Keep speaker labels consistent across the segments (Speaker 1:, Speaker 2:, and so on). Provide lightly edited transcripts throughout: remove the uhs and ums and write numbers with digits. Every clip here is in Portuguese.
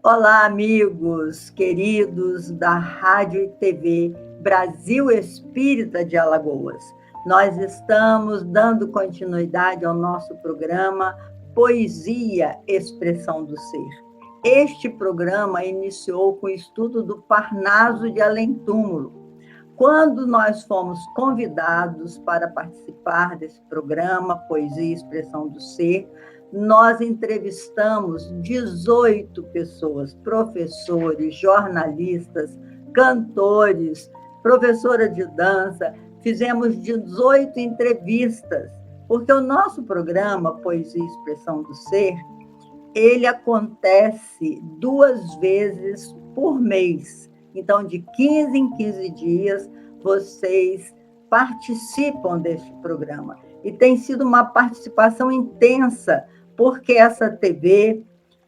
Speaker 1: Olá, amigos queridos da Rádio e TV Brasil Espírita de Alagoas. Nós estamos dando continuidade ao nosso programa Poesia, Expressão do Ser. Este programa iniciou com o estudo do Parnaso de Além-Túmulo. Quando nós fomos convidados para participar desse programa Poesia, Expressão do Ser, nós entrevistamos 18 pessoas, professores, jornalistas, cantores, professora de dança, fizemos 18 entrevistas, porque o nosso programa Poesia e Expressão do Ser, ele acontece 2 vezes por mês. Então, de 15 em 15 dias, vocês participam deste programa. E tem sido uma participação intensa, porque essa TV,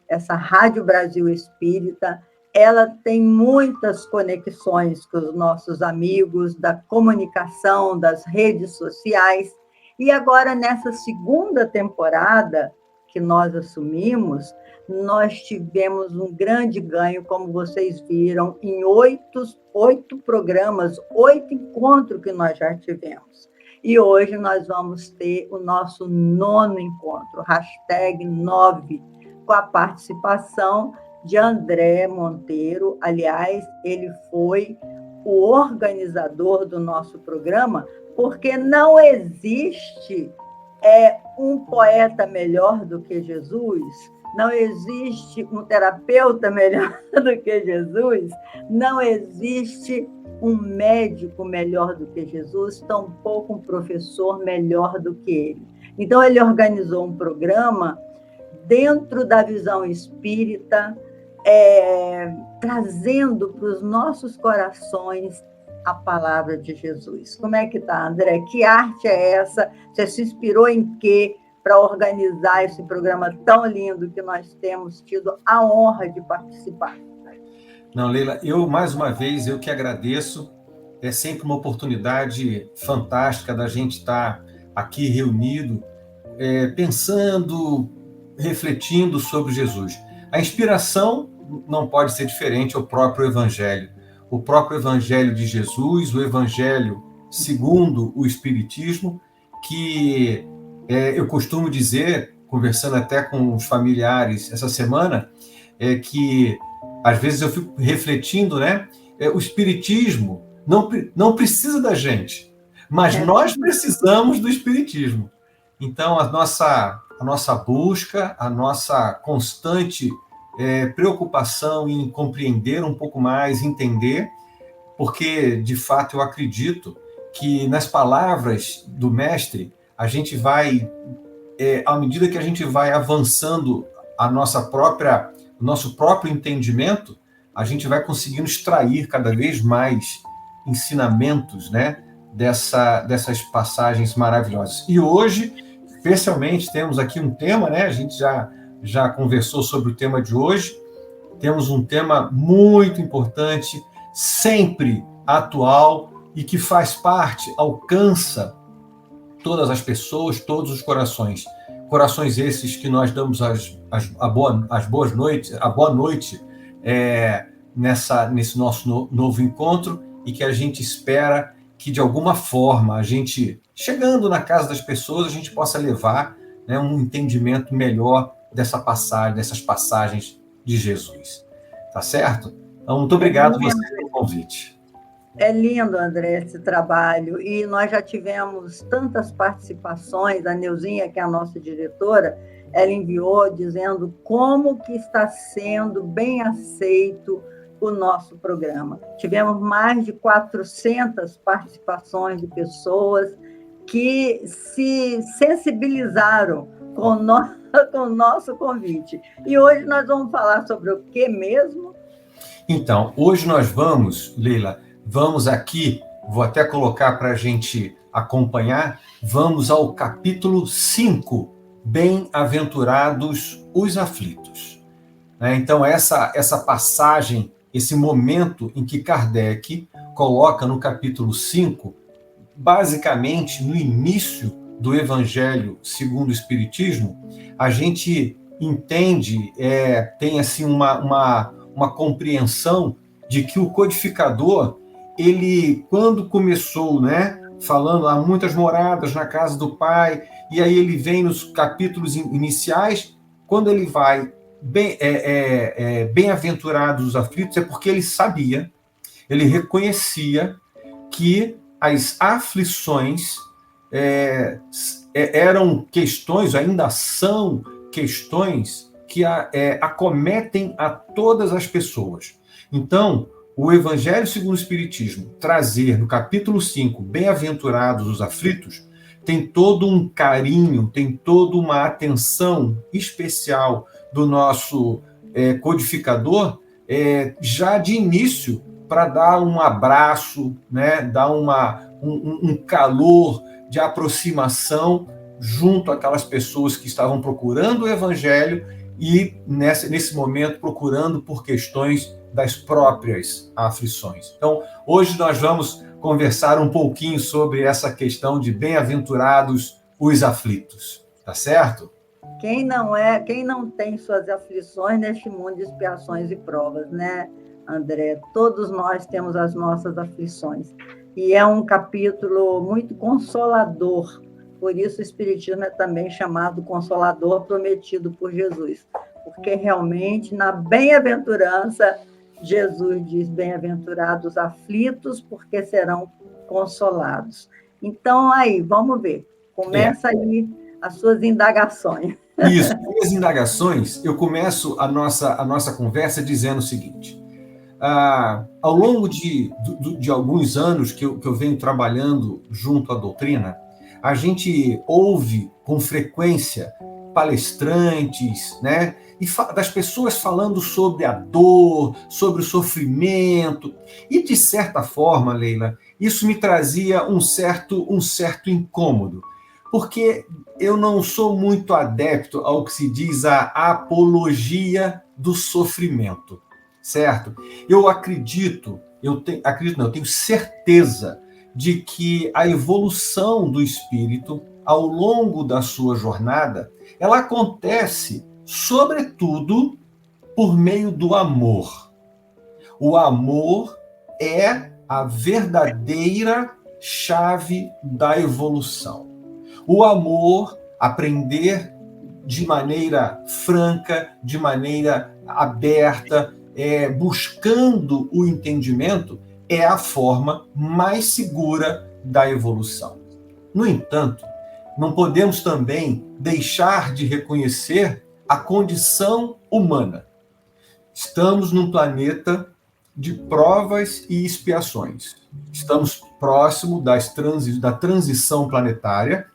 Speaker 1: essa Rádio Brasil Espírita, ela tem muitas conexões com os nossos amigos da comunicação, das redes sociais. E agora, nessa segunda temporada que nós assumimos, nós tivemos um grande ganho, como vocês viram, em 8 programas, 8 encontros que nós já tivemos. E hoje nós vamos ter o nosso 9º encontro, #9, com a participação de André Monteiro. Aliás, ele foi o organizador do nosso programa, porque não existe um poeta melhor do que Jesus, não existe um terapeuta melhor do que Jesus, não existe um médico melhor do que Jesus, tampouco um professor melhor do que ele. Então, ele organizou um programa dentro da visão espírita, trazendo para os nossos corações a palavra de Jesus. Como é que está, André? Que arte é essa? Você se inspirou em quê para organizar esse programa tão lindo que nós temos tido a honra de participar?
Speaker 2: Não, Leila, mais uma vez, eu que agradeço. É sempre uma oportunidade fantástica da gente estar aqui reunido, pensando, refletindo sobre Jesus. A inspiração não pode ser diferente, é o próprio Evangelho. O próprio Evangelho de Jesus, o Evangelho segundo o Espiritismo, que eu costumo dizer, conversando até com os familiares essa semana, que às vezes eu fico refletindo, né? O Espiritismo não precisa da gente, mas nós precisamos do Espiritismo. Então, a nossa busca, a nossa constante preocupação em compreender um pouco mais, entender, porque, de fato, eu acredito que nas palavras do Mestre, a gente vai, à medida que a gente vai avançando o nosso próprio entendimento, a gente vai conseguindo extrair cada vez mais ensinamentos, né, dessas passagens maravilhosas. E hoje, especialmente, temos aqui um tema, né, a gente já conversou sobre o tema de hoje, temos um tema muito importante, sempre atual e que faz parte, alcança todas as pessoas, todos os corações. Corações esses que nós damos a boa noite nesse nosso novo encontro e que a gente espera que, de alguma forma, a gente, chegando na casa das pessoas, a gente possa levar, né, um entendimento melhor dessas passagens de Jesus. Tá certo? Então, muito obrigado a você pelo convite.
Speaker 1: É lindo, André, esse trabalho. E nós já tivemos tantas participações. A Neuzinha, que é a nossa diretora, ela enviou dizendo como que está sendo bem aceito o nosso programa. Tivemos mais de 400 participações de pessoas que se sensibilizaram com o nosso convite. E hoje nós vamos falar sobre o que mesmo?
Speaker 2: Então, hoje nós vamos, Leila, vamos aqui, vou até colocar para a gente acompanhar, vamos ao capítulo 5, Bem-aventurados os aflitos. Então, essa passagem, esse momento em que Kardec coloca no capítulo 5, basicamente no início do Evangelho segundo o Espiritismo, a gente entende, tem assim uma compreensão de que o codificador, ele, quando começou, falando há muitas moradas na casa do Pai, e aí ele vem nos capítulos iniciais, quando ele vai bem-aventurados os aflitos, é porque ele sabia, ele reconhecia que as aflições eram questões, ainda são questões que acometem a todas as pessoas. Então, o Evangelho segundo o Espiritismo, trazer no capítulo 5, bem-aventurados os aflitos, tem todo um carinho, tem toda uma atenção especial do nosso codificador, já de início, para dar um abraço, dar um calor de aproximação junto àquelas pessoas que estavam procurando o Evangelho e, nesse momento, procurando por questões das próprias aflições. Então, hoje nós vamos conversar um pouquinho sobre essa questão de bem-aventurados os aflitos, tá certo?
Speaker 1: Quem não tem suas aflições neste mundo de expiações e provas, né, André? Todos nós temos as nossas aflições. E é um capítulo muito consolador. Por isso o Espiritismo é também chamado Consolador prometido por Jesus. Porque realmente, na bem-aventurança, Jesus diz: bem-aventurados os aflitos, porque serão consolados. Então, aí, vamos ver. Começa aí as suas indagações.
Speaker 2: Isso, as indagações, eu começo a nossa conversa dizendo o seguinte: ao longo de alguns anos que eu venho trabalhando junto à doutrina, a gente ouve com frequência palestrantes, e das pessoas falando sobre a dor, sobre o sofrimento, e de certa forma, Leila, isso me trazia um certo incômodo, porque eu não sou muito adepto ao que se diz a apologia do sofrimento, certo? Eu tenho certeza de que a evolução do espírito ao longo da sua jornada, ela acontece, sobretudo, por meio do amor. O amor é a verdadeira chave da evolução. O amor, aprender de maneira franca, de maneira aberta, buscando o entendimento, é a forma mais segura da evolução. No entanto, não podemos também deixar de reconhecer a condição humana. Estamos num planeta de provas e expiações. Estamos próximo da transição planetária,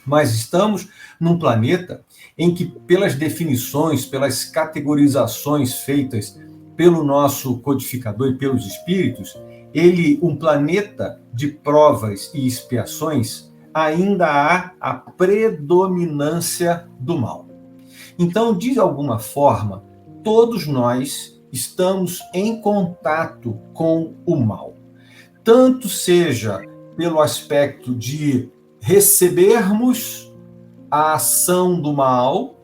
Speaker 2: mas estamos num planeta em que, pelas definições, pelas categorizações feitas pelo nosso codificador e pelos espíritos, um planeta de provas e expiações, ainda há a predominância do mal. Então, de alguma forma, todos nós estamos em contato com o mal. Tanto seja pelo aspecto de recebermos a ação do mal,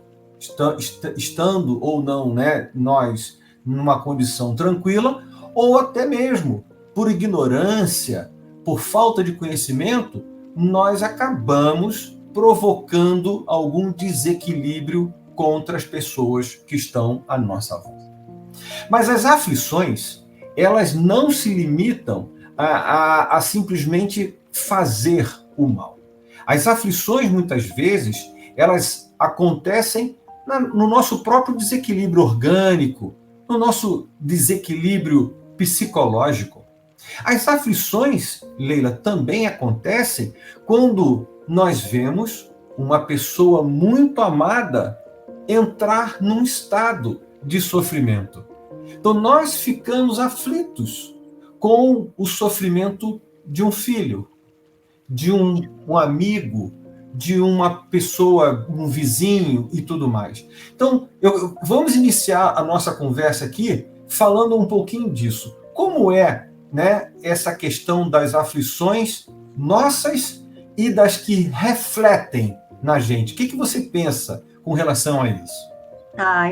Speaker 2: estando ou não, nós numa condição tranquila, ou até mesmo por ignorância, por falta de conhecimento, nós acabamos provocando algum desequilíbrio contra as pessoas que estão à nossa volta. Mas as aflições, elas não se limitam a simplesmente fazer o mal. As aflições, muitas vezes, elas acontecem no nosso próprio desequilíbrio orgânico, no nosso desequilíbrio psicológico. As aflições, Leila, também acontecem quando nós vemos uma pessoa muito amada entrar num estado de sofrimento. Então, nós ficamos aflitos com o sofrimento de um filho, de um amigo, de uma pessoa, um vizinho e tudo mais. Então, vamos iniciar a nossa conversa aqui falando um pouquinho disso. Como é, né, essa questão das aflições nossas e das que refletem na gente? O que você pensa com relação a isso?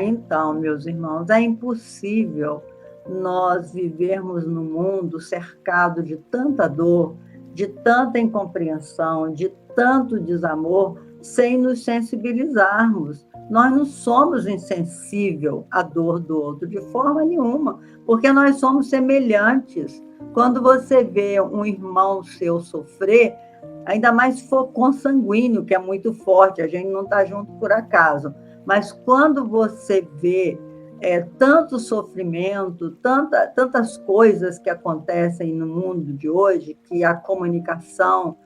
Speaker 1: Então, meus irmãos, é impossível nós vivermos no mundo cercado de tanta dor, de tanta incompreensão, de tanto desamor, sem nos sensibilizarmos. Nós não somos insensíveis à dor do outro, de forma nenhuma, porque nós somos semelhantes. Quando você vê um irmão seu sofrer, ainda mais se for consanguíneo, que é muito forte, a gente não está junto por acaso, mas quando você vê tanto sofrimento, tantas coisas que acontecem no mundo de hoje, que a comunicação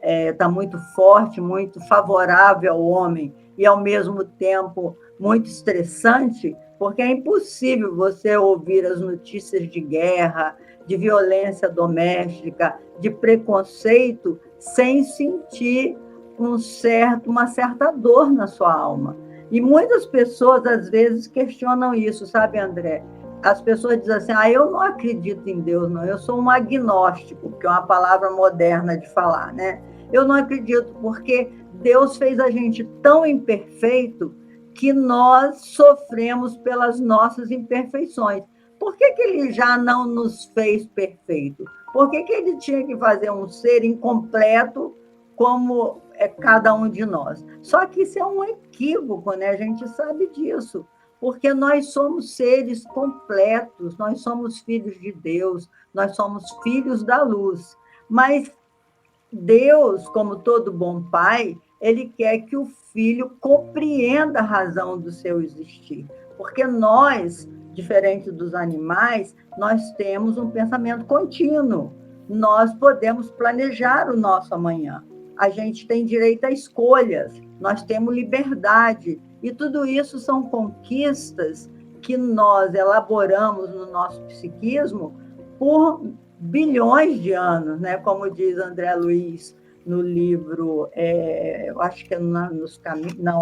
Speaker 1: está muito forte, muito favorável ao homem e, ao mesmo tempo, muito estressante, porque é impossível você ouvir as notícias de guerra, de violência doméstica, de preconceito, sem sentir uma certa dor na sua alma. E muitas pessoas, às vezes, questionam isso, sabe, André? As pessoas dizem assim, eu não acredito em Deus, não, eu sou um agnóstico, que é uma palavra moderna de falar, né? Eu não acredito, porque Deus fez a gente tão imperfeito que nós sofremos pelas nossas imperfeições. Por que ele já não nos fez perfeito? Por que ele tinha que fazer um ser incompleto como é cada um de nós? Só que isso é um equívoco, né? A gente sabe disso, porque nós somos seres completos, nós somos filhos de Deus, nós somos filhos da luz. Mas Deus, como todo bom pai, ele quer que o filho compreenda a razão do seu existir, porque nós, diferente dos animais, nós temos um pensamento contínuo, nós podemos planejar o nosso amanhã, a gente tem direito a escolhas, nós temos liberdade, e tudo isso são conquistas que nós elaboramos no nosso psiquismo por bilhões de anos, né? Como diz André Luiz no livro, eu acho que é nos caminhos, não,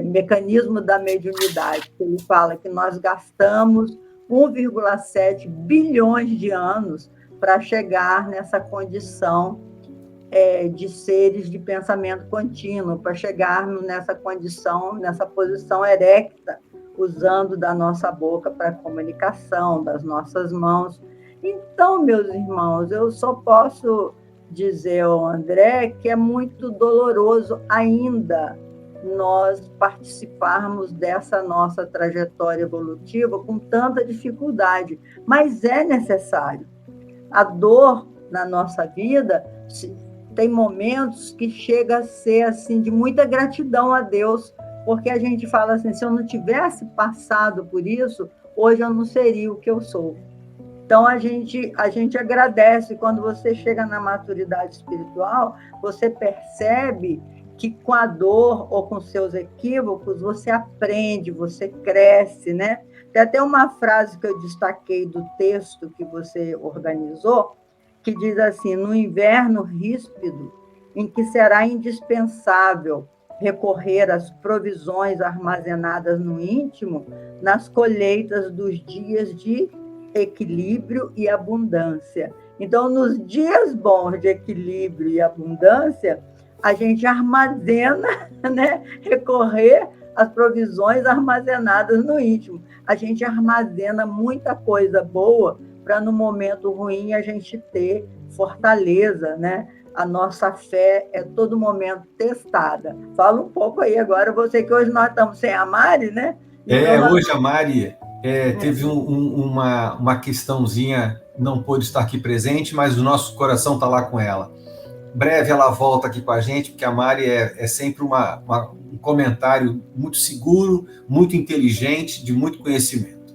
Speaker 1: Mecanismo da Mediunidade, que ele fala que nós gastamos 1,7 bilhões de anos para chegar nessa condição de seres de pensamento contínuo, para chegarmos nessa condição, nessa posição erecta, usando da nossa boca para comunicação, das nossas mãos. Então, meus irmãos, eu só posso dizer ao André que é muito doloroso ainda nós participarmos dessa nossa trajetória evolutiva com tanta dificuldade, mas é necessário. A dor na nossa vida tem momentos que chega a ser assim de muita gratidão a Deus, porque a gente fala assim, se eu não tivesse passado por isso, hoje eu não seria o que eu sou. Então, a gente agradece. Quando você chega na maturidade espiritual, você percebe que com a dor ou com seus equívocos, você aprende, você cresce, né? Tem até uma frase que eu destaquei do texto que você organizou, que diz assim, no inverno ríspido, em que será indispensável recorrer às provisões armazenadas no íntimo, nas colheitas dos dias de equilíbrio e abundância. Então, nos dias bons de equilíbrio e abundância, a gente armazena, né? Recorrer às provisões armazenadas no íntimo. A gente armazena muita coisa boa para, no momento ruim, a gente ter fortaleza, né? A nossa fé é todo momento testada. Fala um pouco aí agora, você que hoje nós estamos sem a Mari, né?
Speaker 2: Então, hoje a Mari teve uma questãozinha, não pôde estar aqui presente, mas o nosso coração está lá com ela. Breve ela volta aqui com a gente, porque a Mari é sempre um comentário muito seguro, muito inteligente, de muito conhecimento.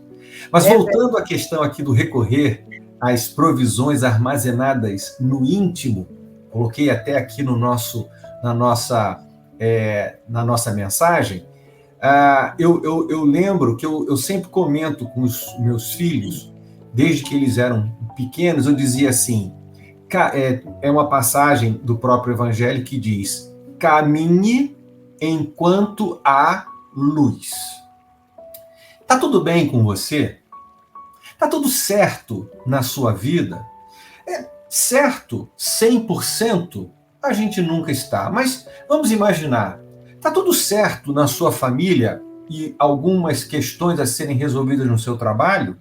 Speaker 2: Mas voltando à questão aqui do recorrer às provisões armazenadas no íntimo, coloquei até aqui na nossa mensagem, Eu lembro que eu sempre comento com os meus filhos, desde que eles eram pequenos, eu dizia assim, é uma passagem do próprio Evangelho que diz, caminhe enquanto há luz. Tá tudo bem com você? Tá tudo certo na sua vida? Certo, 100%, a gente nunca está. Mas vamos imaginar, tá tudo certo na sua família e algumas questões a serem resolvidas no seu trabalho?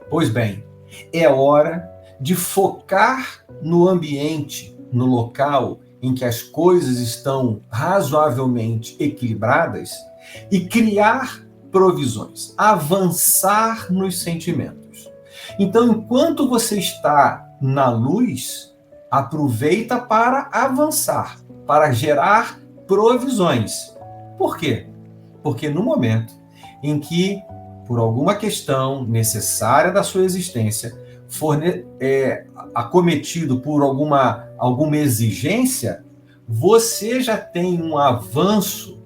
Speaker 2: Pois bem, é hora de focar no ambiente, no local em que as coisas estão razoavelmente equilibradas e criar provisões, avançar nos sentimentos. Então, enquanto você está na luz, aproveita para avançar, para gerar provisões. Por quê? Porque no momento em que, por alguma questão necessária da sua existência, for acometido por alguma exigência, você já tem um avanço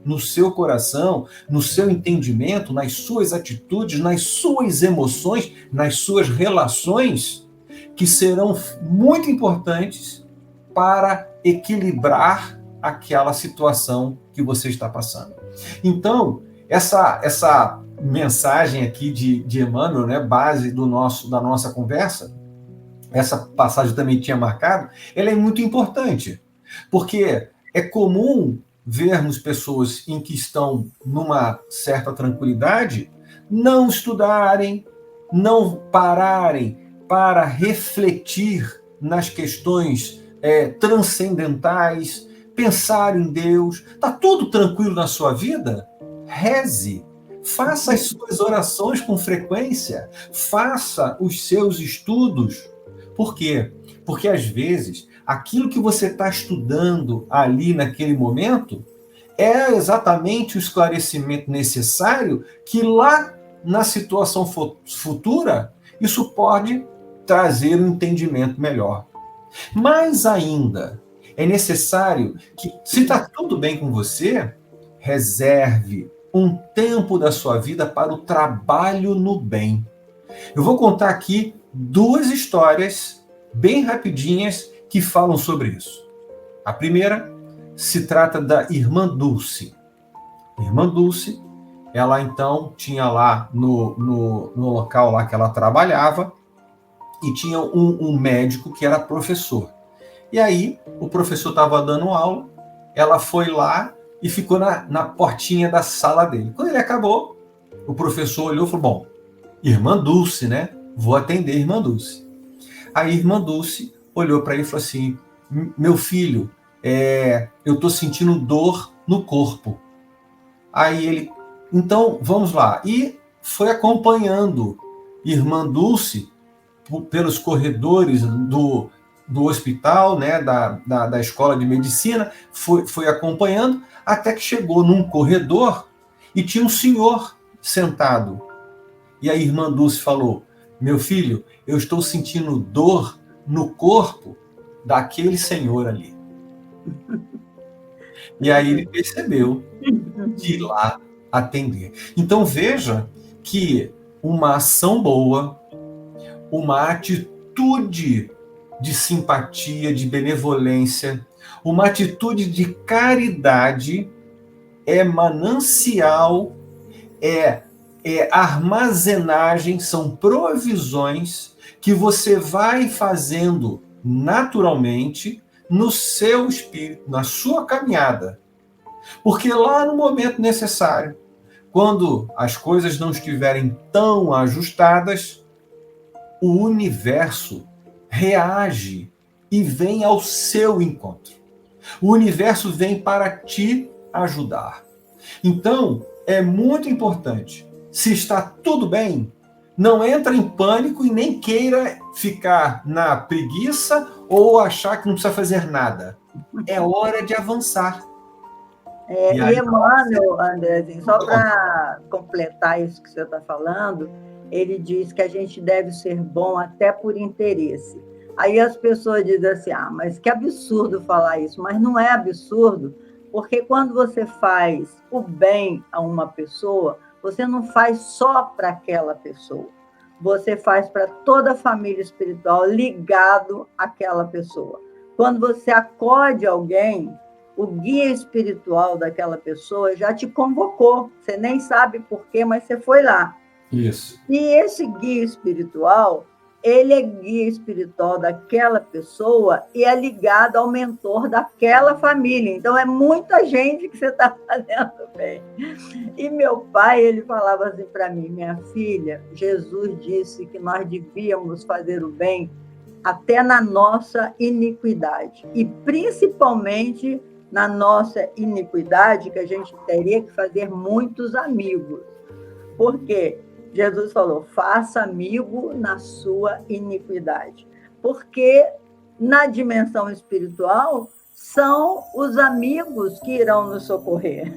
Speaker 2: no seu coração, no seu entendimento, nas suas atitudes, nas suas emoções, nas suas relações, que serão muito importantes para equilibrar aquela situação que você está passando. Então, essa mensagem aqui de Emmanuel, né, base da nossa conversa, essa passagem também tinha marcado, ela é muito importante, porque é comum vermos pessoas em que estão numa certa tranquilidade não estudarem, não pararem para refletir nas questões transcendentais, pensar em Deus. Está tudo tranquilo na sua vida? Reze. Faça as suas orações com frequência. Faça os seus estudos. Por quê? Porque, às vezes, aquilo que você está estudando ali naquele momento é exatamente o esclarecimento necessário que lá na situação futura isso pode trazer um entendimento melhor. Mais ainda, é necessário que, se está tudo bem com você, reserve um tempo da sua vida para o trabalho no bem. Eu vou contar aqui 2 histórias bem rapidinhas que falam sobre isso. A primeira se trata da irmã Dulce. A irmã Dulce, ela então tinha lá no local lá que ela trabalhava e tinha um médico que era professor. E aí o professor estava dando aula, ela foi lá e ficou na portinha da sala dele. Quando ele acabou, o professor olhou e falou, bom, irmã Dulce, né? Vou atender a irmã Dulce. A irmã Dulce olhou para ele e falou assim, meu filho, eu estou sentindo dor no corpo. Aí ele, então vamos lá. E foi acompanhando irmã Dulce pelos corredores do hospital, né, da escola de medicina, foi acompanhando, até que chegou num corredor e tinha um senhor sentado. E a irmã Dulce falou, meu filho, eu estou sentindo dor no corpo daquele senhor ali. E aí ele percebeu de ir lá atender. Então veja que uma ação boa, uma atitude de simpatia, de benevolência, uma atitude de caridade é manancial, é armazenagem, são provisões que você vai fazendo naturalmente no seu espírito, na sua caminhada. Porque lá no momento necessário, quando as coisas não estiverem tão ajustadas, o universo reage e vem ao seu encontro. O universo vem para te ajudar. Então, é muito importante. Se está tudo bem, não entra em pânico e nem queira ficar na preguiça ou achar que não precisa fazer nada. É hora de avançar.
Speaker 1: E Emmanuel, André, só para completar isso que você está falando, ele diz que a gente deve ser bom até por interesse. Aí as pessoas dizem assim, mas que absurdo falar isso. Mas não é absurdo, Porque quando você faz o bem a uma pessoa, você não faz só para aquela pessoa. Você faz para toda a família espiritual ligado àquela pessoa. Quando você acode alguém, o guia espiritual daquela pessoa já te convocou. Você nem sabe por quê, mas você foi lá.
Speaker 2: Isso.
Speaker 1: E esse guia espiritual, ele é guia espiritual daquela pessoa e é ligado ao mentor daquela família. Então, é muita gente que você está fazendo bem. E meu pai, ele falava assim para mim: minha filha, Jesus disse que nós devíamos fazer o bem até na nossa iniquidade. E principalmente na nossa iniquidade, que a gente teria que fazer muitos amigos. Por quê? Jesus falou: faça amigo na sua iniquidade. Porque na dimensão espiritual são os amigos que irão nos socorrer.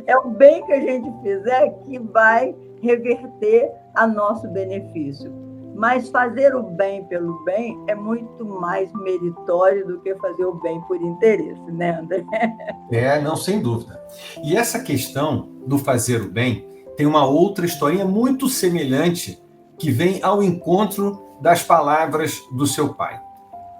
Speaker 1: É o bem que a gente fizer que vai reverter a nosso benefício. Mas fazer o bem pelo bem é muito mais meritório do que fazer o bem por interesse, né, André?
Speaker 2: Não, sem dúvida. E essa questão do fazer o bem tem uma outra historinha muito semelhante que vem ao encontro das palavras do seu pai.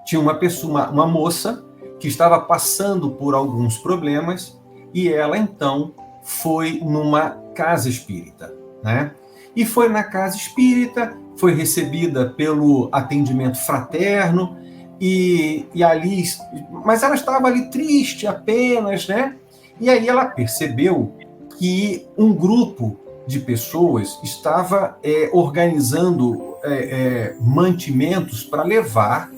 Speaker 2: Tinha uma pessoa, uma moça, que estava passando por alguns problemas e ela, então, foi numa casa espírita, né? E foi na casa espírita, foi recebida pelo atendimento fraterno e ali... Mas ela estava ali triste apenas, né? E aí ela percebeu que um grupo de pessoas estava organizando mantimentos para levar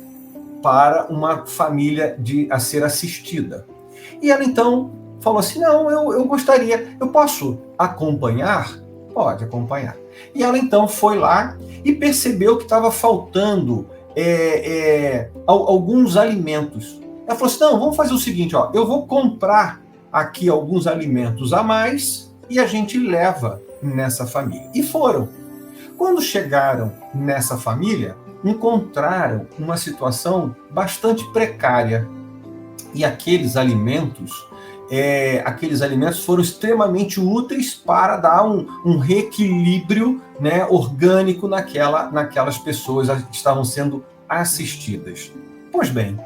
Speaker 2: para uma família a ser assistida. E ela então falou assim: não, eu gostaria, eu posso acompanhar? Pode acompanhar. E ela então foi lá e percebeu que estava faltando alguns alimentos. Ela falou assim: não, vamos fazer o seguinte, ó, eu vou comprar aqui alguns alimentos a mais e a gente leva nessa família. E foram. Quando chegaram nessa família, encontraram uma situação bastante precária. E aqueles alimentos foram extremamente úteis para dar um reequilíbrio, né, orgânico naquelas pessoas que estavam sendo assistidas. Pois bem,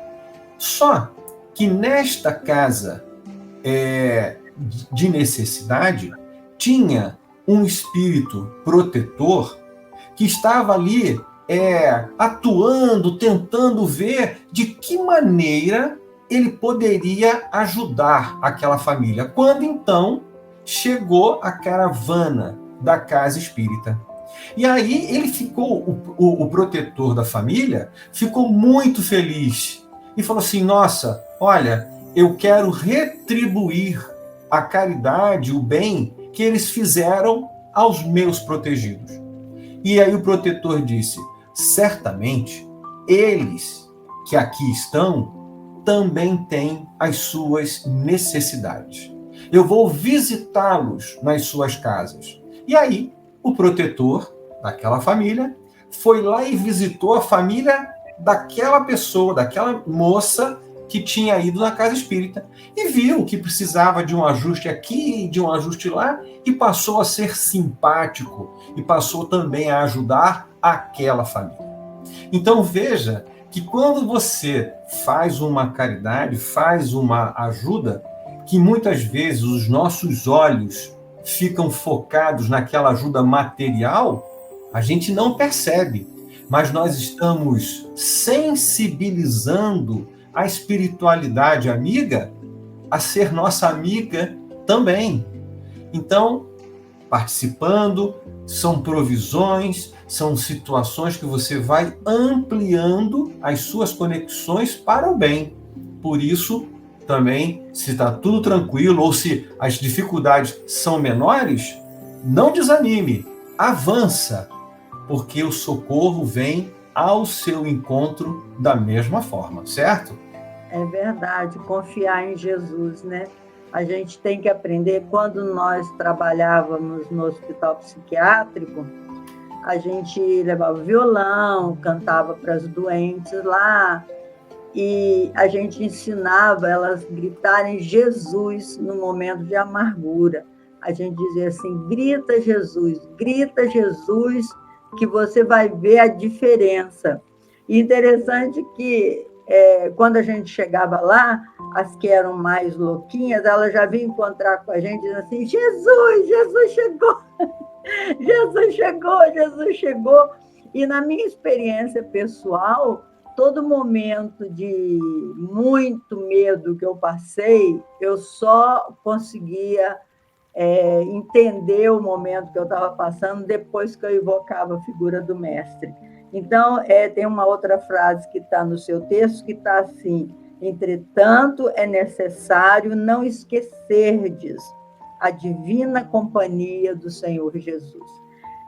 Speaker 2: só que nesta casa de necessidade tinha um espírito protetor que estava ali atuando, tentando ver de que maneira ele poderia ajudar aquela família. Quando então chegou a caravana da casa espírita. E aí ele ficou, o protetor da família, ficou muito feliz e falou assim: nossa, olha, eu quero retribuir a caridade, o bem que eles fizeram aos meus protegidos. E aí o protetor disse: certamente eles que aqui estão também têm as suas necessidades. Eu vou visitá-los nas suas casas. E aí o protetor daquela família foi lá e visitou a família daquela pessoa, daquela moça que tinha ido na casa espírita e viu que precisava de um ajuste aqui, de um ajuste lá, e passou a ser simpático e passou também a ajudar aquela família. Então veja que quando você faz uma caridade, faz uma ajuda, que muitas vezes os nossos olhos ficam focados naquela ajuda material, a gente não percebe, mas nós estamos sensibilizando a espiritualidade amiga a ser nossa amiga também. Então, participando, são provisões, são situações que você vai ampliando as suas conexões para o bem. Por isso, também, se está tudo tranquilo ou se as dificuldades são menores, não desanime, avança, porque o socorro vem ao seu encontro da mesma forma, certo?
Speaker 1: É verdade, confiar em Jesus, né? A gente tem que aprender. Quando nós trabalhávamos no hospital psiquiátrico, a gente levava violão, cantava para as doentes lá, e a gente ensinava elas a gritarem Jesus no momento de amargura. A gente dizia assim, grita Jesus, que você vai ver a diferença. E interessante que quando a gente chegava lá, as que eram mais louquinhas, elas já vinham encontrar com a gente dizendo assim, Jesus chegou, Jesus chegou. E na minha experiência pessoal, todo momento de muito medo que eu passei, eu só conseguia entender o momento que eu estava passando depois que eu invocava a figura do mestre. Então, tem uma outra frase que está no seu texto que está assim, entretanto, é necessário não esquecerdes a divina companhia do Senhor Jesus.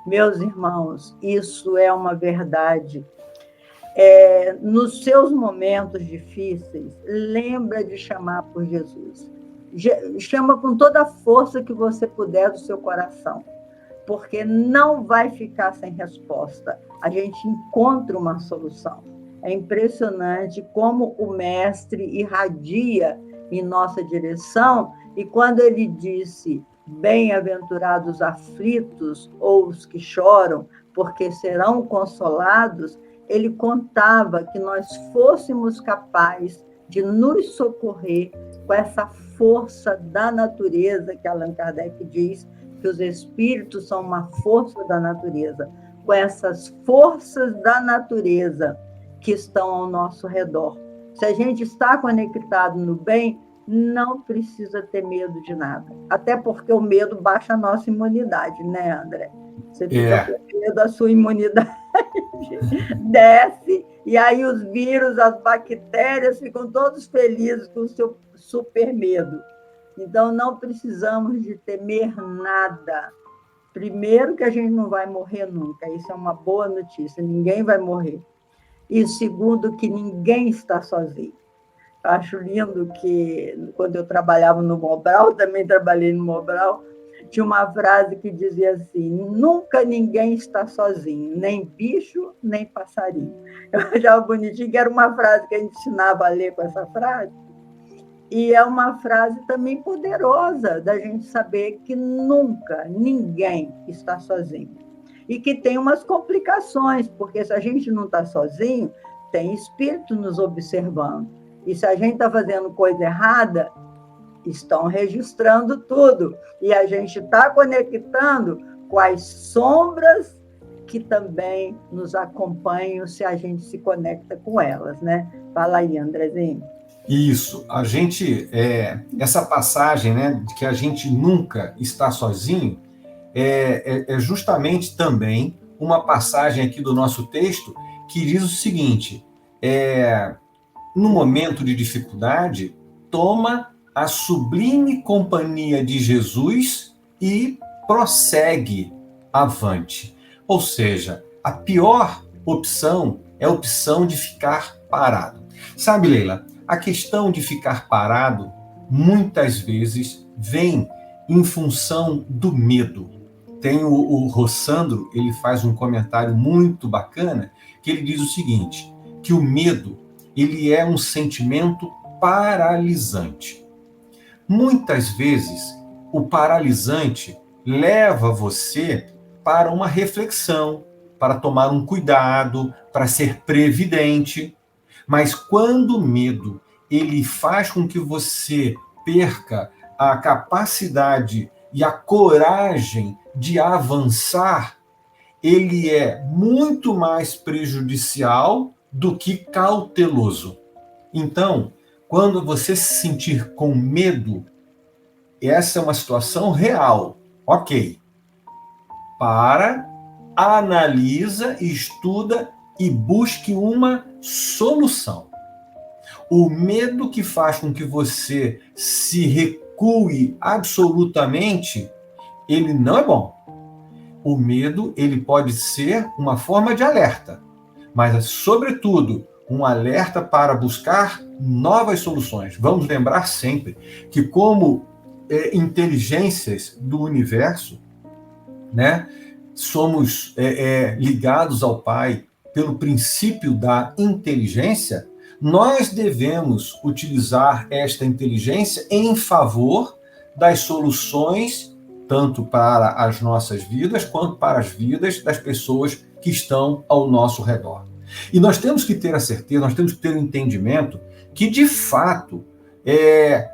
Speaker 1: Meus irmãos, isso é uma verdade. Nos seus momentos difíceis, lembra de chamar por Jesus. Chama com toda a força que você puder do seu coração, porque não vai ficar sem resposta. A gente encontra uma solução. É impressionante como o mestre irradia em nossa direção, e quando ele disse, bem-aventurados aflitos ou os que choram, porque serão consolados, ele contava que nós fôssemos capazes de nos socorrer com essa força da natureza, que Allan Kardec diz que os espíritos são uma força da natureza, com essas forças da natureza que estão ao nosso redor. Se a gente está conectado no bem, não precisa ter medo de nada. Até porque o medo baixa a nossa imunidade, né, André? Você fica com medo da sua imunidade desce, e aí os vírus, as bactérias ficam todos felizes com o seu super medo. Então, não precisamos de temer nada. Primeiro, que a gente não vai morrer nunca. Isso é uma boa notícia. Ninguém vai morrer. E segundo, que ninguém está sozinho. Eu acho lindo que, quando eu trabalhava no Mobral, também trabalhei no Mobral, tinha uma frase que dizia assim, nunca ninguém está sozinho, nem bicho, nem passarinho. Eu achava bonitinho, que era uma frase que a gente ensinava a ler com essa frase, e é uma frase também poderosa, da gente saber que nunca ninguém está sozinho. E que tem umas complicações, porque se a gente não está sozinho, tem espírito nos observando. E se a gente está fazendo coisa errada, estão registrando tudo. E a gente está conectando com as sombras que também nos acompanham se a gente se conecta com elas, né? Fala aí, Andrezinho.
Speaker 2: Isso. A gente, essa passagem, né, de que a gente nunca está sozinho, é justamente também uma passagem aqui do nosso texto que diz o seguinte, no momento de dificuldade, toma a sublime companhia de Jesus e prossegue avante. Ou seja, a pior opção é a opção de ficar parado. Sabe, Leila, a questão de ficar parado muitas vezes vem em função do medo. Tem o Rossandro, ele faz um comentário muito bacana, que ele diz o seguinte, que o medo, ele é um sentimento paralisante. Muitas vezes, o paralisante leva você para uma reflexão, para tomar um cuidado, para ser previdente. Mas quando o medo ele faz com que você perca a capacidade e a coragem de avançar, ele é muito mais prejudicial do que cauteloso. Então, quando você se sentir com medo, essa é uma situação real. Ok. Analisa, estuda e busque uma solução. O medo que faz com que você se recue absolutamente, ele não é bom. O medo, ele pode ser uma forma de alerta, mas, sobretudo, um alerta para buscar novas soluções. Vamos lembrar sempre que, como inteligências do universo, né, somos ligados ao Pai pelo princípio da inteligência, nós devemos utilizar esta inteligência em favor das soluções, tanto para as nossas vidas, quanto para as vidas das pessoas que estão ao nosso redor. E nós temos que ter a certeza, nós temos que ter o entendimento que, de fato,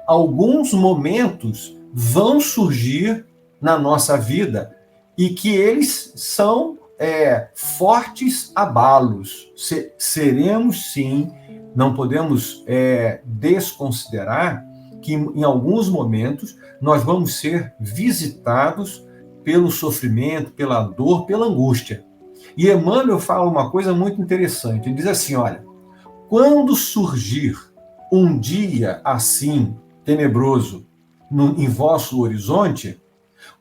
Speaker 2: alguns momentos vão surgir na nossa vida e que eles são fortes abalos. Seremos, sim, não podemos desconsiderar que em alguns momentos nós vamos ser visitados pelo sofrimento, pela dor, pela angústia. E Emmanuel fala uma coisa muito interessante. Ele diz assim, olha, quando surgir um dia assim, tenebroso, em vosso horizonte,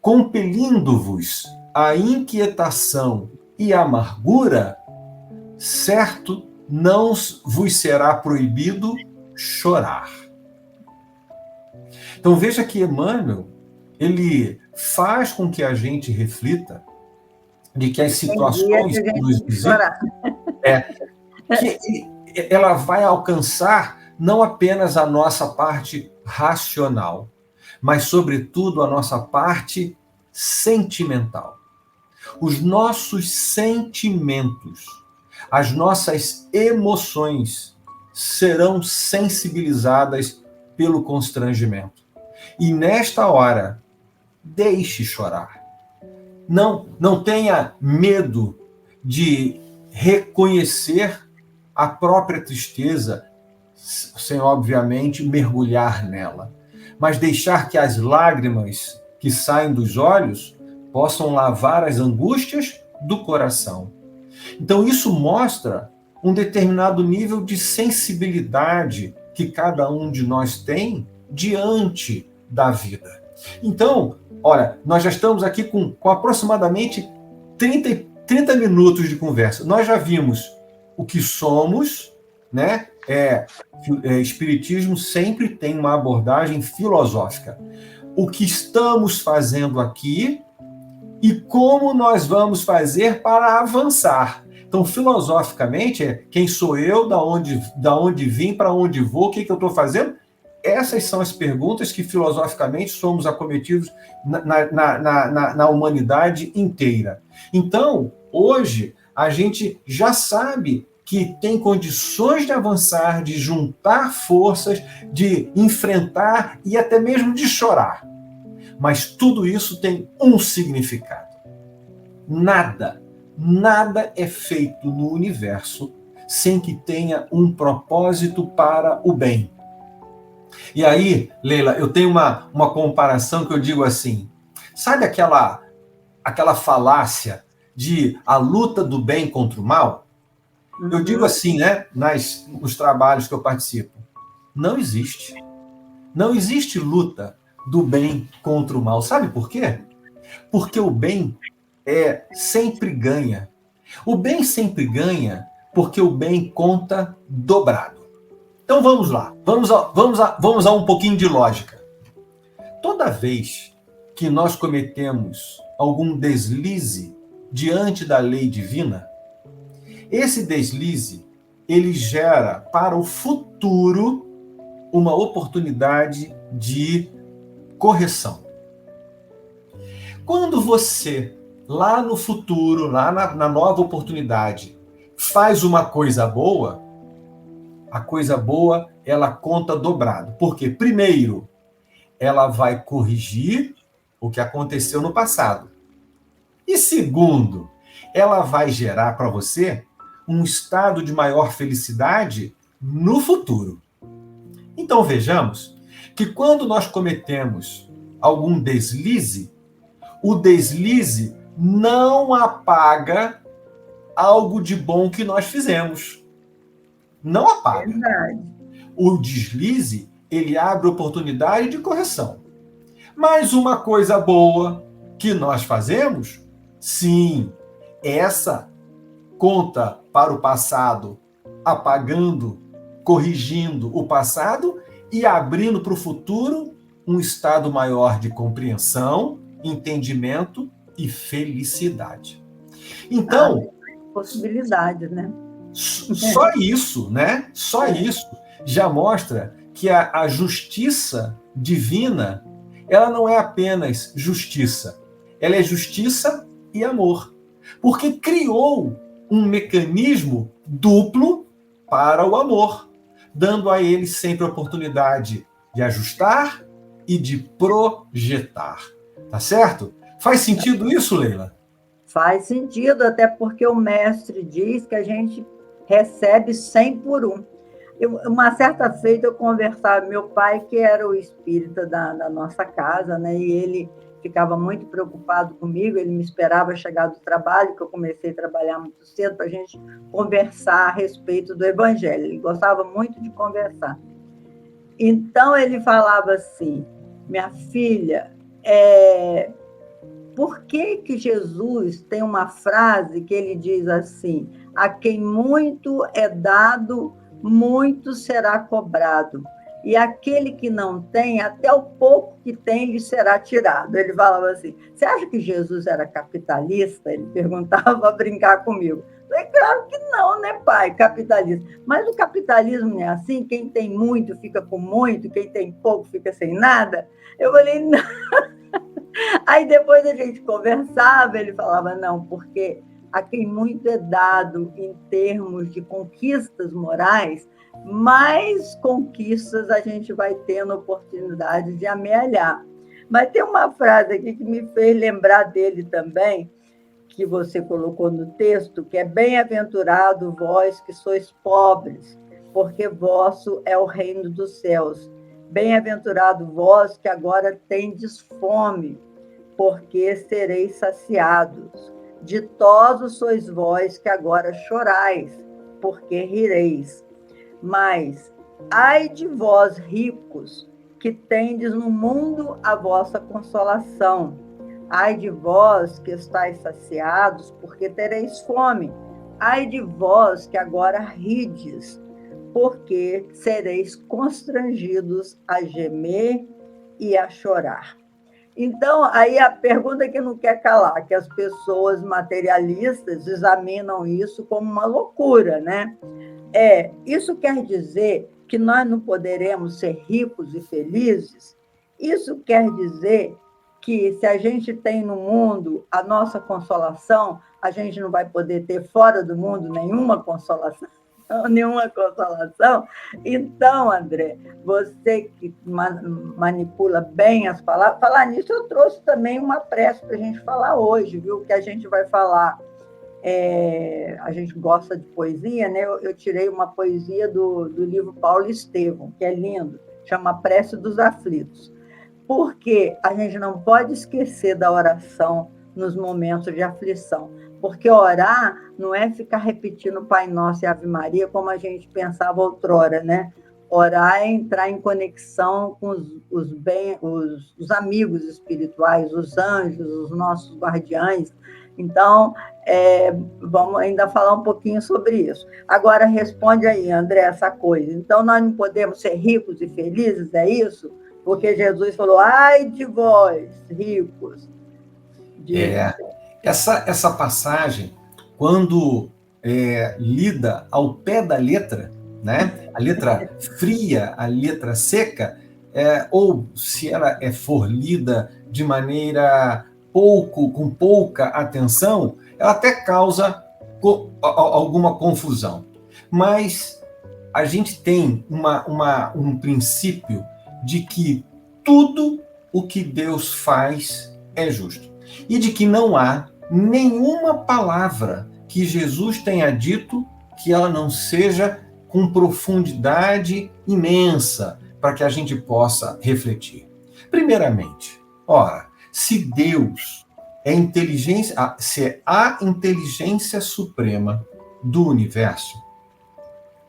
Speaker 2: compelindo-vos a inquietação e a amargura, certo, não vos será proibido chorar. Então veja que Emmanuel, ele faz com que a gente reflita de que as situações que nos visitam, que ela vai alcançar não apenas a nossa parte racional, mas, sobretudo, a nossa parte sentimental. Os nossos sentimentos, as nossas emoções serão sensibilizadas pelo constrangimento. E, nesta hora, deixe chorar. Não tenha medo de reconhecer a própria tristeza, sem, obviamente, mergulhar nela, mas deixar que as lágrimas que saem dos olhos possam lavar as angústias do coração. Então, isso mostra um determinado nível de sensibilidade que cada um de nós tem diante da vida. Então, olha, nós já estamos aqui com aproximadamente 30 minutos de conversa. Nós já vimos o que somos, né? Espiritismo sempre tem uma abordagem filosófica. O que estamos fazendo aqui e como nós vamos fazer para avançar. Então, filosoficamente, quem sou eu, da onde vim, para onde vou, o que eu estou fazendo? Essas são as perguntas que, filosoficamente, somos acometidos na humanidade inteira. Então, hoje, a gente já sabe que tem condições de avançar, de juntar forças, de enfrentar e até mesmo de chorar. Mas tudo isso tem um significado. Nada é feito no universo sem que tenha um propósito para o bem. E aí, Leila, eu tenho uma comparação que eu digo assim, sabe aquela falácia de a luta do bem contra o mal? Eu digo assim, né, nos trabalhos que eu participo, não existe. Não existe luta do bem contra o mal. Sabe por quê? Porque o bem sempre ganha. O bem sempre ganha porque o bem conta dobrado. Então vamos lá, vamos a um pouquinho de lógica. Toda vez que nós cometemos algum deslize diante da lei divina, esse deslize, ele gera para o futuro uma oportunidade de correção. Quando você, lá no futuro, lá na nova oportunidade, faz uma coisa boa, a coisa boa, ela conta dobrado. Porque, primeiro, ela vai corrigir o que aconteceu no passado. E, segundo, ela vai gerar para você um estado de maior felicidade no futuro. Então, vejamos que quando nós cometemos algum deslize, o deslize não apaga algo de bom que nós fizemos. Não apaga.
Speaker 1: Verdade.
Speaker 2: O deslize, ele abre oportunidade de correção. Mas uma coisa boa que nós fazemos, sim, essa conta para o passado, apagando, corrigindo o passado e abrindo para o futuro um estado maior de compreensão, entendimento e felicidade. Então,
Speaker 1: possibilidades, né?
Speaker 2: Só isso, né? Só isso já mostra que a justiça divina, ela não é apenas justiça, ela é justiça e amor. Porque criou um mecanismo duplo para o amor, dando a ele sempre a oportunidade de ajustar e de projetar. Tá certo? Faz sentido isso, Leila?
Speaker 1: Faz sentido, até porque o mestre diz que a gente recebe 100 por um. Uma certa feita eu conversava, meu pai, que era o espírita da nossa casa, né? E ele ficava muito preocupado comigo, ele me esperava chegar do trabalho, que eu comecei a trabalhar muito cedo, para a gente conversar a respeito do Evangelho. Ele gostava muito de conversar. Então, ele falava assim, minha filha, por que Jesus tem uma frase que ele diz assim, a quem muito é dado, muito será cobrado. E aquele que não tem, até o pouco que tem lhe será tirado. Ele falava assim, você acha que Jesus era capitalista? Ele perguntava para brincar comigo. É claro que não, né, pai, capitalista. Mas o capitalismo não é assim, quem tem muito fica com muito, quem tem pouco fica sem nada. Eu falei, não. Aí depois a gente conversava, ele falava, não, porque a quem muito é dado em termos de conquistas morais, mais conquistas a gente vai tendo oportunidade de amealhar. Mas tem uma frase aqui que me fez lembrar dele também, que você colocou no texto, que é bem-aventurado vós que sois pobres, porque vosso é o reino dos céus. Bem-aventurado vós que agora tendes fome, porque sereis saciados. Ditosos sois vós que agora chorais, porque rireis. Mas, ai de vós ricos, que tendes no mundo a vossa consolação. Ai de vós que estáis saciados, porque tereis fome. Ai de vós que agora rides, porque sereis constrangidos a gemer e a chorar. Então, aí a pergunta que não quer calar, que as pessoas materialistas examinam isso como uma loucura, né? Isso quer dizer que nós não poderemos ser ricos e felizes? Isso quer dizer que se a gente tem no mundo a nossa consolação, a gente não vai poder ter fora do mundo nenhuma consolação? Nenhuma consolação. Então, André, você que manipula bem as palavras, falar nisso, eu trouxe também uma prece para a gente falar hoje, viu? Que a gente vai falar. A gente gosta de poesia, né? Eu tirei uma poesia do livro Paulo Estevão, que é lindo, chama Prece dos Aflitos. Porque a gente não pode esquecer da oração nos momentos de aflição. Porque orar não é ficar repetindo Pai Nosso e Ave Maria, como a gente pensava outrora, né? Orar é entrar em conexão com os amigos espirituais, os anjos, os nossos guardiães. Então, vamos ainda falar um pouquinho sobre isso. Agora, responde aí, André, essa coisa. Então, nós não podemos ser ricos e felizes, é isso? Porque Jesus falou, ai de vós, ricos.
Speaker 2: Essa passagem, quando lida ao pé da letra, né? A letra fria, a letra seca, ou se ela for lida de maneira com pouca atenção, ela até causa alguma confusão. Mas a gente tem um princípio de que tudo o que Deus faz é justo. E de que não há nenhuma palavra que Jesus tenha dito que ela não seja com profundidade imensa para que a gente possa refletir. Primeiramente, se Deus é inteligência, se é a inteligência suprema do universo,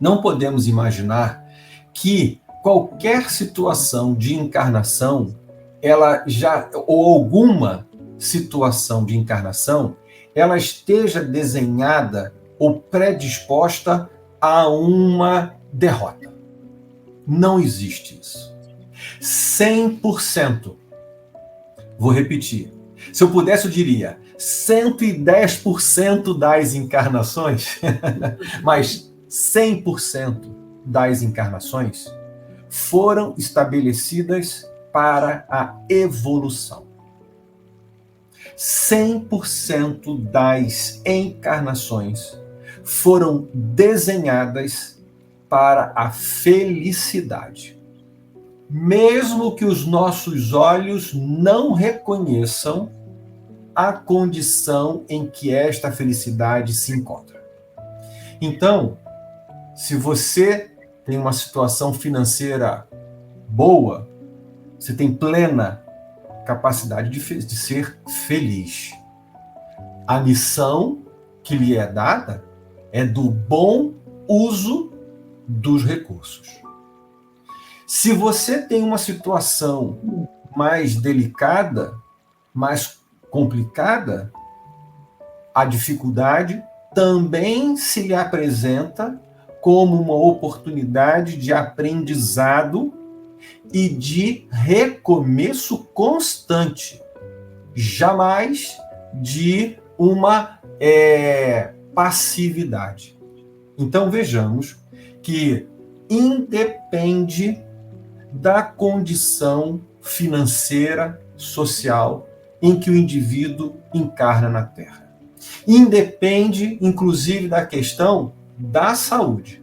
Speaker 2: não podemos imaginar que qualquer situação de encarnação, ou alguma situação de encarnação, ela esteja desenhada ou predisposta a uma derrota. Não existe isso. 100%. Vou repetir. Se eu pudesse, eu diria 110% das encarnações, mas 100% das encarnações foram estabelecidas para a evolução. 100% das encarnações foram desenhadas para a felicidade. Mesmo que os nossos olhos não reconheçam a condição em que esta felicidade se encontra. Então, se você tem uma situação financeira boa, você tem plena capacidade de ser feliz. A missão que lhe é dada é do bom uso dos recursos. Se você tem uma situação mais delicada, mais complicada, a dificuldade também se lhe apresenta como uma oportunidade de aprendizado e de recomeço constante, jamais de uma passividade. Então vejamos que independe da condição financeira, social em que o indivíduo encarna na Terra. Independe, inclusive, da questão da saúde.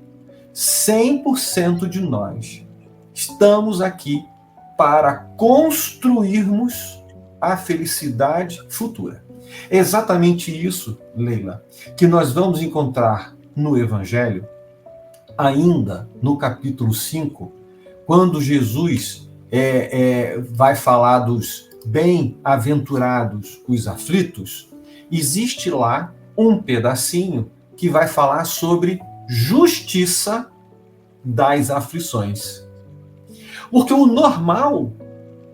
Speaker 2: 100% de nós estamos aqui para construirmos a felicidade futura. É exatamente isso, Leila, que nós vamos encontrar no Evangelho, ainda no capítulo 5, quando Jesus vai falar dos bem-aventurados os aflitos, existe lá um pedacinho que vai falar sobre justiça das aflições. Porque o normal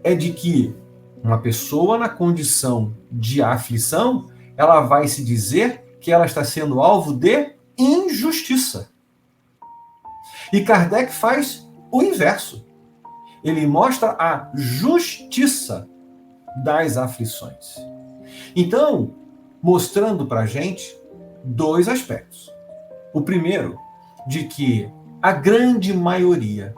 Speaker 2: é de que uma pessoa na condição de aflição, ela vai se dizer que ela está sendo alvo de injustiça. E Kardec faz o inverso. Ele mostra a justiça das aflições. Então, mostrando para a gente dois aspectos. O primeiro, de que a grande maioria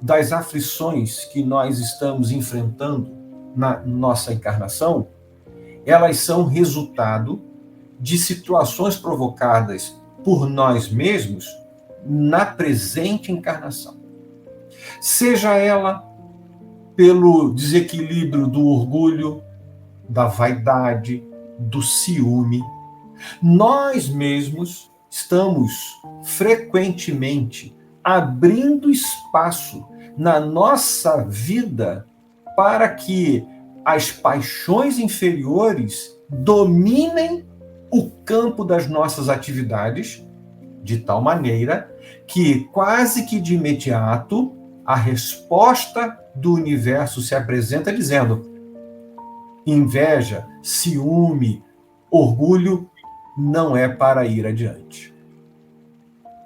Speaker 2: das aflições que nós estamos enfrentando na nossa encarnação, elas são resultado de situações provocadas por nós mesmos na presente encarnação. Seja ela pelo desequilíbrio do orgulho, da vaidade, do ciúme. Nós mesmos estamos frequentemente abrindo espaço na nossa vida para que as paixões inferiores dominem o campo das nossas atividades, de tal maneira que, quase que de imediato, a resposta do universo se apresenta dizendo: inveja, ciúme, orgulho não é para ir adiante.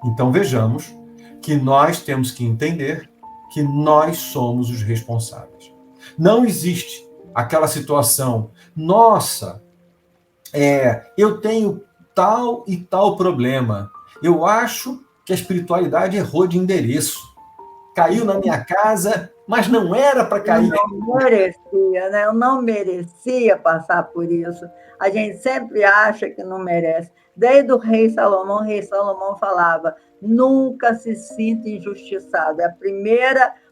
Speaker 2: Então vejamos que nós temos que entender que nós somos os responsáveis. Não existe aquela situação, nossa, eu tenho tal e tal problema, eu acho que a espiritualidade errou de endereço, caiu na minha casa, mas não era para cair.
Speaker 1: Eu não merecia, né? Eu não merecia passar por isso. A gente sempre acha que não merece. Desde o rei Salomão falava: nunca se sinta injustiçado.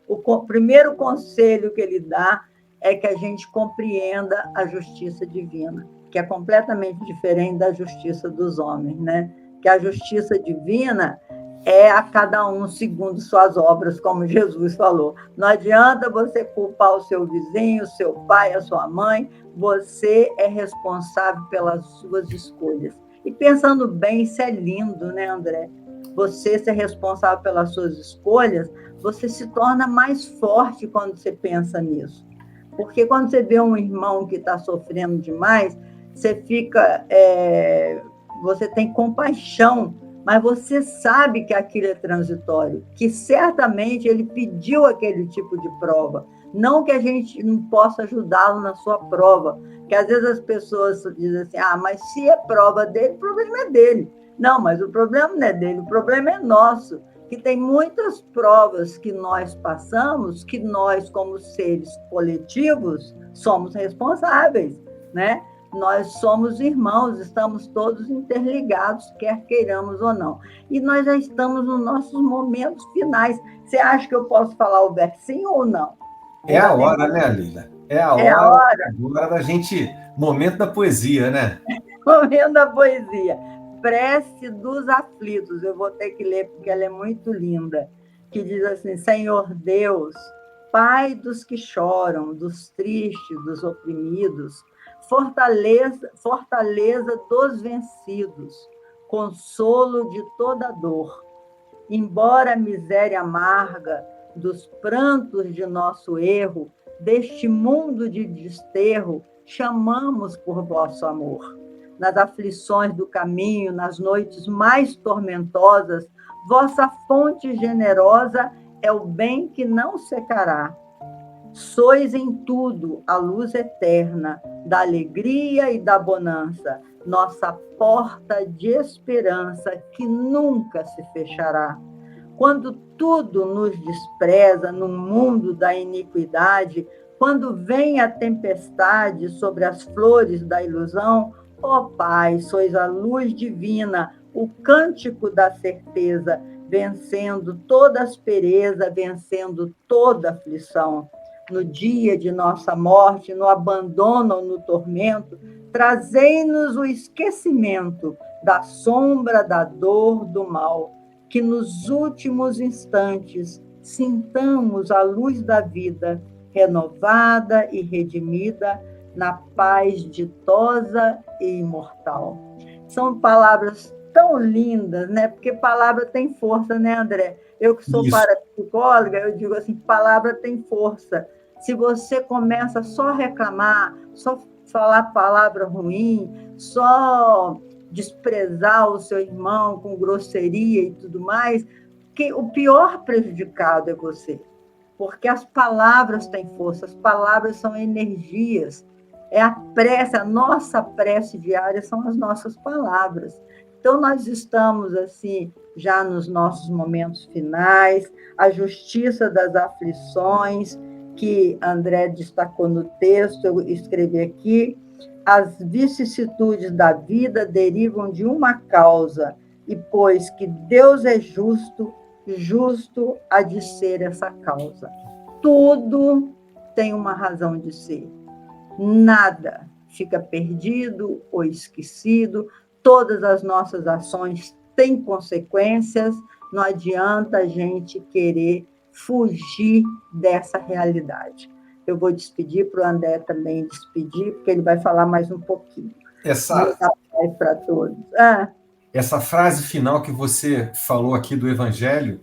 Speaker 1: O primeiro conselho que ele dá é que a gente compreenda a justiça divina, que é completamente diferente da justiça dos homens, né? Que a justiça divina é a cada um segundo suas obras, como Jesus falou. Não adianta você culpar o seu vizinho, o seu pai, a sua mãe. Você é responsável pelas suas escolhas. E pensando bem, isso é lindo, né, André? Você ser responsável pelas suas escolhas, você se torna mais forte quando você pensa nisso. Porque quando você vê um irmão que está sofrendo demais, você você tem compaixão, mas você sabe que aquilo é transitório, que certamente ele pediu aquele tipo de prova. Não que a gente não possa ajudá-lo na sua prova, que às vezes as pessoas dizem assim, mas se é prova dele, o problema é dele. Não, mas o problema não é dele, o problema é nosso, que tem muitas provas que nós passamos, que nós, como seres coletivos, somos responsáveis, né? Nós somos irmãos, estamos todos interligados, quer queiramos ou não. E nós já estamos nos nossos momentos finais. Você acha que eu posso falar o versinho ou não?
Speaker 2: É a hora, né, Lila? É a
Speaker 1: É a
Speaker 2: hora
Speaker 1: hora.
Speaker 2: agora da gente... Momento da poesia, né?
Speaker 1: Momento da poesia. Prece dos aflitos. Eu vou ter que ler porque ela é muito linda. Que diz assim: Senhor Deus, Pai dos que choram, dos tristes, dos oprimidos, fortaleza dos vencidos, consolo de toda dor. Embora a miséria amarga dos prantos de nosso erro, deste mundo de desterro, chamamos por vosso amor. Nas aflições do caminho, nas noites mais tormentosas, vossa fonte generosa é o bem que não secará. Sois em tudo a luz eterna da alegria e da bonança, nossa porta de esperança que nunca se fechará. Quando tudo nos despreza no mundo da iniquidade, quando vem a tempestade sobre as flores da ilusão, ó Pai, sois a luz divina, o cântico da certeza, vencendo toda aspereza, vencendo toda aflição. No dia de nossa morte, no abandono ou no tormento, trazei-nos o esquecimento da sombra, da dor, do mal, que nos últimos instantes sintamos a luz da vida, renovada e redimida, na paz ditosa e imortal. São palavras tão lindas, né? Porque palavra tem força, né, André? Eu que sou parapsicóloga, eu digo assim, palavra tem força. Se você começa só a reclamar, só falar palavra ruim, só desprezar o seu irmão com grosseria e tudo mais, que o pior prejudicado é você. Porque as palavras têm força, as palavras são energias. É a prece, a nossa prece diária são as nossas palavras. Então, nós estamos, assim, já nos nossos momentos finais, a justiça das aflições, que André destacou no texto, eu escrevi aqui, as vicissitudes da vida derivam de uma causa, e pois que Deus é justo, justo há de ser essa causa. Tudo tem uma razão de ser. Nada fica perdido ou esquecido. Todas as nossas ações têm consequências. Não adianta a gente querer fugir dessa realidade. Eu vou despedir para o André também despedir, porque ele vai falar mais um pouquinho. Muita paz para todos.
Speaker 2: Essa frase final que você falou aqui do Evangelho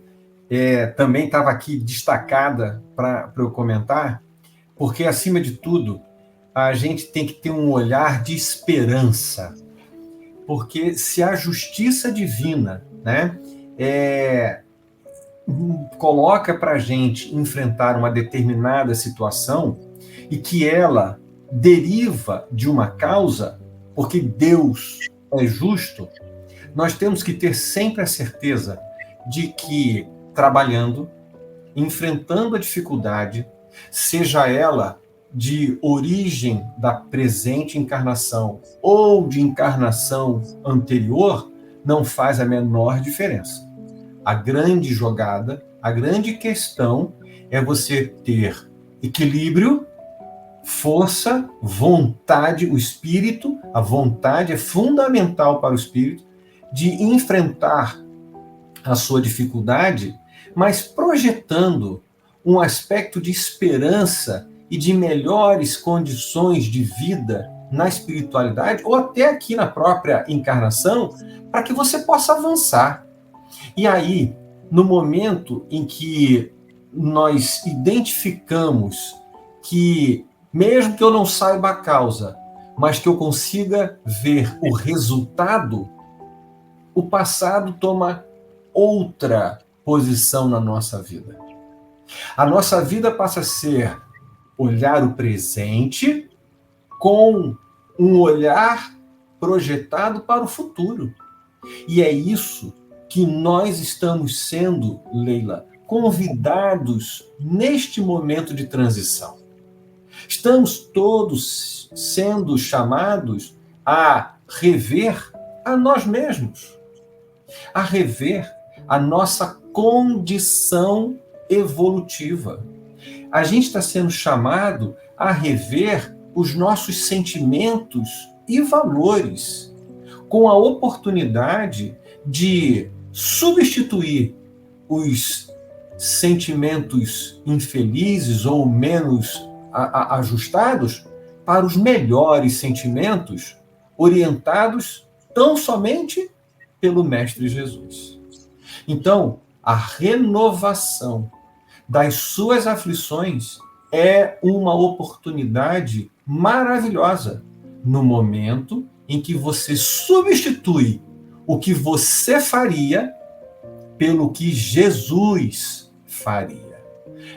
Speaker 2: também estava aqui destacada para eu comentar, porque, acima de tudo, a gente tem que ter um olhar de esperança. Porque se a justiça divina, né, coloca para a gente enfrentar uma determinada situação e que ela deriva de uma causa, porque Deus é justo, nós temos que ter sempre a certeza de que, trabalhando, enfrentando a dificuldade, seja ela de origem da presente encarnação ou de encarnação anterior, não faz a menor diferença. A grande jogada, a grande questão é você ter equilíbrio, força, vontade, o espírito, a vontade é fundamental para o espírito, de enfrentar a sua dificuldade, mas projetando um aspecto de esperança e de melhores condições de vida na espiritualidade, ou até aqui na própria encarnação, para que você possa avançar. E aí, no momento em que nós identificamos que, mesmo que eu não saiba a causa, mas que eu consiga ver o resultado, o passado toma outra posição na nossa vida. A nossa vida passa a ser olhar o presente com um olhar projetado para o futuro. E é isso que nós estamos sendo, Leila, convidados neste momento de transição. Estamos todos sendo chamados a rever a nós mesmos, a rever a nossa condição evolutiva. A gente está sendo chamado a rever os nossos sentimentos e valores, com a oportunidade de substituir os sentimentos infelizes ou menos ajustados para os melhores sentimentos orientados tão somente pelo Mestre Jesus. Então, a renovação das suas aflições é uma oportunidade maravilhosa no momento em que você substitui o que você faria pelo que Jesus faria.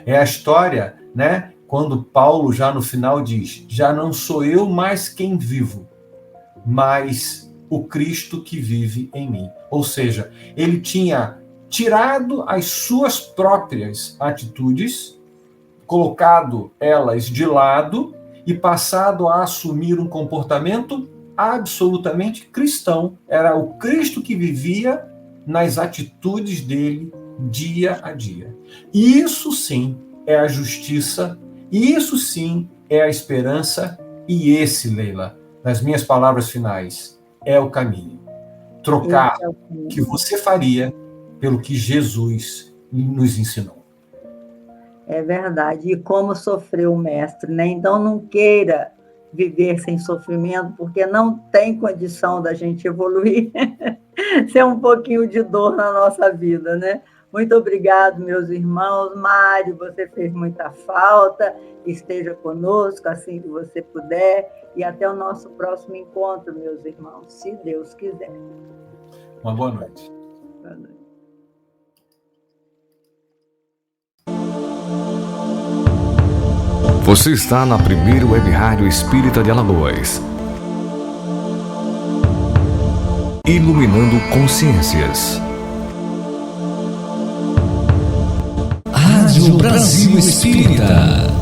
Speaker 2: É a história, né? Quando Paulo já no final diz: já não sou eu mais quem vivo, mas o Cristo que vive em mim. Ou seja, ele tinha tirado as suas próprias atitudes, colocado elas de lado e passado a assumir um comportamento absolutamente cristão. Era o Cristo que vivia nas atitudes dele dia a dia. Isso sim é a justiça, isso sim é a esperança, e esse, Leila, nas minhas palavras finais, é o caminho. Trocar o que você faria pelo que Jesus nos ensinou.
Speaker 1: É verdade. E como sofreu o mestre, né? Então não queira viver sem sofrimento, porque não tem condição da gente evoluir sem um pouquinho de dor na nossa vida, né? Muito obrigado, meus irmãos. Mário, você fez muita falta. Esteja conosco assim que você puder. E até o nosso próximo encontro, meus irmãos, se Deus quiser.
Speaker 2: Uma boa noite.
Speaker 1: Boa noite.
Speaker 3: Você está na primeira Web Rádio Espírita de Alagoas. Iluminando consciências. Rádio Brasil Espírita.